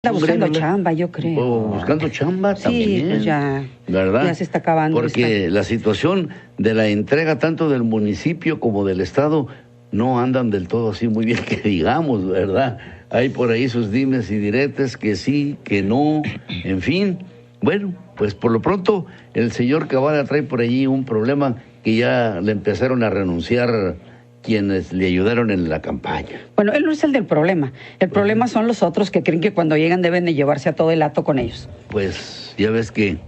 Está buscando chamba, yo creo. Buscando chamba también. Sí, pues ya, ¿verdad? ya se está acabando. Porque la situación de la entrega tanto del municipio como del Estado no andan del todo así muy bien, que digamos, ¿verdad? Hay por ahí sus dimes y diretes, que sí, que no, en fin. Bueno, pues por lo pronto el señor Cabada trae por allí un problema que ya le empezaron a renunciar quienes le ayudaron en la campaña. Bueno, él no es el del problema. El problema son los otros que creen que cuando llegan deben de llevarse a todo el hato con ellos. Pues ya ves que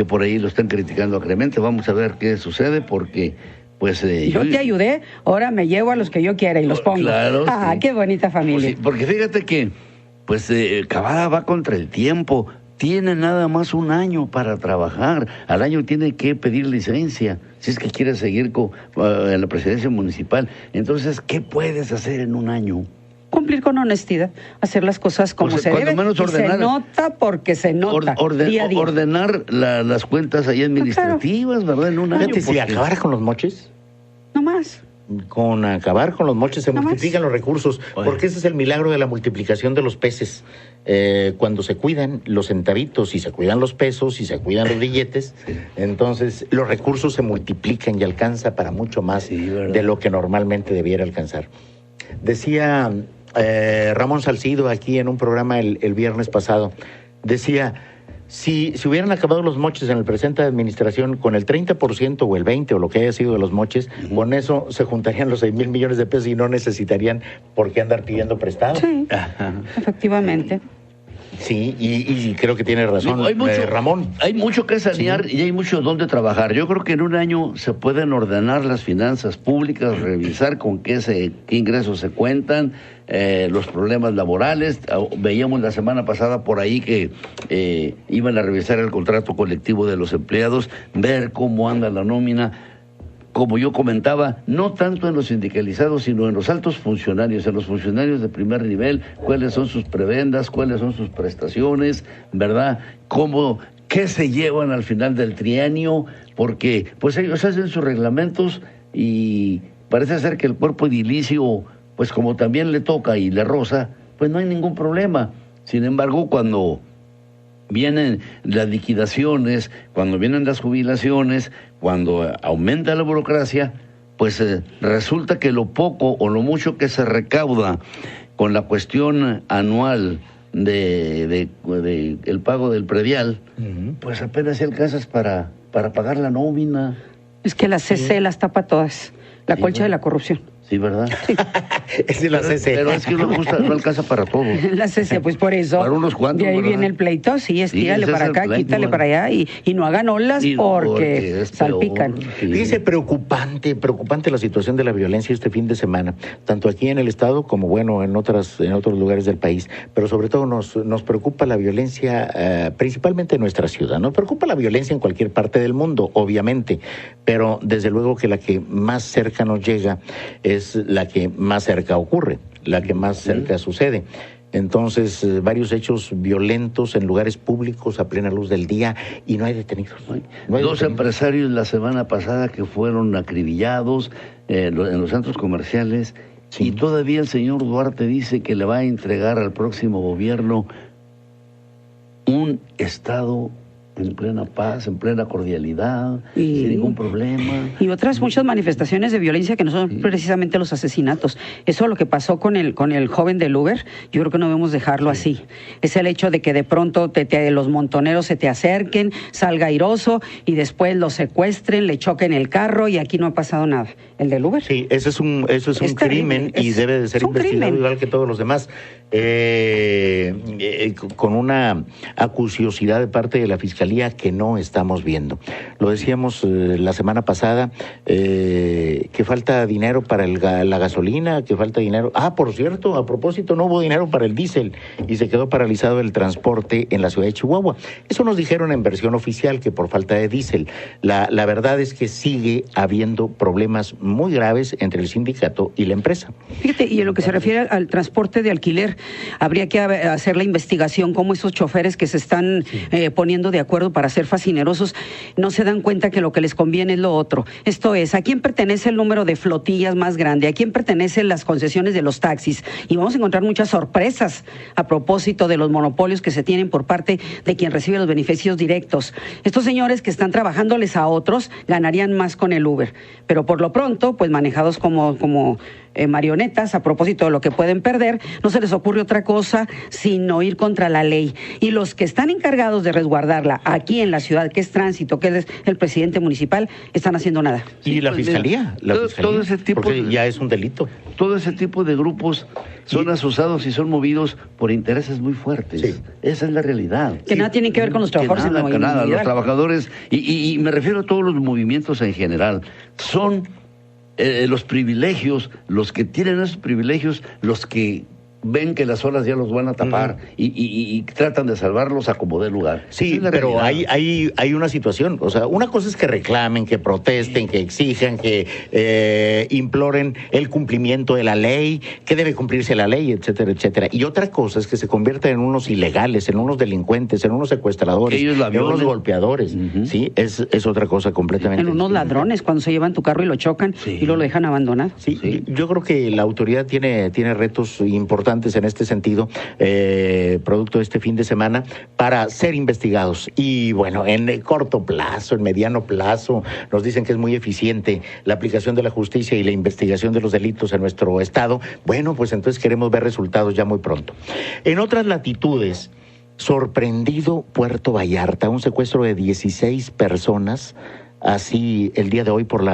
por ahí lo están criticando acremente. Vamos a ver qué sucede porque pues... yo te ayudé, ahora me llevo a los que yo quiera y los pongo. Claro. Ah, sí. Qué bonita familia. Pues sí, porque fíjate que pues Cabada va contra el tiempo. Tiene nada más un año para trabajar. Al año tiene que pedir licencia, si es que quiere seguir en la presidencia municipal. Entonces, ¿qué puedes hacer en un año? Cumplir con honestidad, hacer las cosas como se debe. Menos ordenar, se nota porque se nota. Día a día. Ordenar las cuentas ahí administrativas, claro. ¿Verdad? En un año. Si acabara con los moches. No más. Con acabar con los moches se multiplican los recursos, porque ese es el milagro de la multiplicación de los peces. Cuando se cuidan los centavitos y se cuidan los pesos y se cuidan los billetes, entonces los recursos se multiplican y alcanza para mucho más de lo que normalmente debiera alcanzar. Decía Ramón Salcido aquí en un programa el viernes pasado, decía... Si hubieran acabado los moches en el presente administración con el 30% o el 20% o lo que haya sido de los moches, con eso se juntarían los 6,000 millones de pesos y no necesitarían por qué andar pidiendo prestado. Sí, efectivamente. Sí, y creo que tiene razón Ramón. Hay mucho que sanear y hay mucho donde trabajar. Yo creo que en un año se pueden ordenar las finanzas públicas, revisar con qué ingresos se cuentan, los problemas laborales. Veíamos la semana pasada por ahí que iban a revisar el contrato colectivo de los empleados, ver cómo anda la nómina. Como yo comentaba, no tanto en los sindicalizados, sino en los altos funcionarios, en los funcionarios de primer nivel, cuáles son sus prebendas, cuáles son sus prestaciones, ¿verdad? ¿Qué se llevan al final del trienio? Porque pues ellos hacen sus reglamentos y parece ser que el cuerpo edilicio, pues como también le toca y le roza, pues no hay ningún problema. Sin embargo, cuando vienen las liquidaciones, cuando vienen las jubilaciones, cuando aumenta la burocracia, pues resulta que lo poco o lo mucho que se recauda con la cuestión anual de el pago del predial, pues apenas se alcanza para pagar la nómina. Es que la CC las tapa todas, la colcha de la corrupción. Sí, ¿verdad? Sí. Es la CC. Pero es que no alcanza para todo. La CC, pues por eso. Para unos cuantos, de ahí ¿verdad? viene el pleito, sí, estírale para acá, quítale para allá y no hagan olas porque salpican. Dice preocupante la situación de la violencia este fin de semana, tanto aquí en el estado como bueno en otros lugares del país, pero sobre todo nos preocupa la violencia principalmente en nuestra ciudad. Nos preocupa la violencia en cualquier parte del mundo, obviamente, pero desde luego que la que más cerca nos llega es la que más cerca ocurre, la que más cerca sucede. Entonces, varios hechos violentos en lugares públicos a plena luz del día y no hay detenidos. Dos empresarios la semana pasada que fueron acribillados en los centros comerciales y todavía el señor Duarte dice que le va a entregar al próximo gobierno un estado en plena paz, en plena cordialidad, sin ningún problema. Y otras muchas manifestaciones de violencia que no son precisamente los asesinatos. Eso lo que pasó con el joven del Uber, yo creo que no debemos dejarlo así. Es el hecho de que de pronto los montoneros se te acerquen, salga airoso y después lo secuestren, le choquen el carro y aquí no ha pasado nada. ¿El del Uber? Sí, eso es un crimen y debe de ser investigado igual que todos los demás. Con una acuciosidad de parte de la Fiscalía que no estamos viendo. Lo decíamos la semana pasada, que falta dinero para la gasolina, que falta dinero... por cierto, a propósito, no hubo dinero para el diésel y se quedó paralizado el transporte en la ciudad de Chihuahua. Eso nos dijeron en versión oficial, que por falta de diésel. La verdad es que sigue habiendo problemas muy graves entre el sindicato y la empresa. Fíjate, y en lo que se refiere al transporte de alquiler, habría que hacer la investigación cómo esos choferes que se están poniendo de acuerdo acuerdo para ser fascinerosos, no se dan cuenta que lo que les conviene es lo otro. Esto es, ¿a quién pertenece el número de flotillas más grande? ¿A quién pertenecen las concesiones de los taxis? Y vamos a encontrar muchas sorpresas a propósito de los monopolios que se tienen por parte de quien recibe los beneficios directos. Estos señores que están trabajándoles a otros ganarían más con el Uber, pero por lo pronto, pues manejados como marionetas a propósito de lo que pueden perder, no se les ocurre otra cosa sino ir contra la ley. Y los que están encargados de resguardarla aquí en la ciudad, que es Tránsito, que es el presidente municipal, están haciendo nada. Y la fiscalía, todo ese tipo porque ya es un delito. Todo ese tipo de grupos son asusados y son movidos por intereses muy fuertes. Sí. Esa es la realidad. Que nada tienen que ver con los trabajadores. Que nada, los trabajadores, y me refiero a todos los movimientos en general, son los privilegios, los que tienen esos privilegios, los que ven que las olas ya los van a tapar y tratan de salvarlos a como dé lugar. Sí, pero hay una situación. O sea, una cosa es que reclamen, que protesten, que exijan, que imploren el cumplimiento de la ley, que debe cumplirse la ley, etcétera, etcétera. Y otra cosa es que se conviertan en unos ilegales, en unos delincuentes, en unos secuestradores, en unos golpeadores. Sí, es otra cosa completamente en unos ladrones cuando se llevan tu carro y lo chocan y luego lo dejan abandonado. Sí. Yo creo que la autoridad tiene retos importantes en este sentido, producto de este fin de semana, para ser investigados. Y bueno, en el corto plazo, en mediano plazo, nos dicen que es muy eficiente la aplicación de la justicia y la investigación de los delitos en nuestro estado. Bueno, pues entonces queremos ver resultados ya muy pronto. En otras latitudes, sorprendido Puerto Vallarta, un secuestro de 16 personas, así el día de hoy por la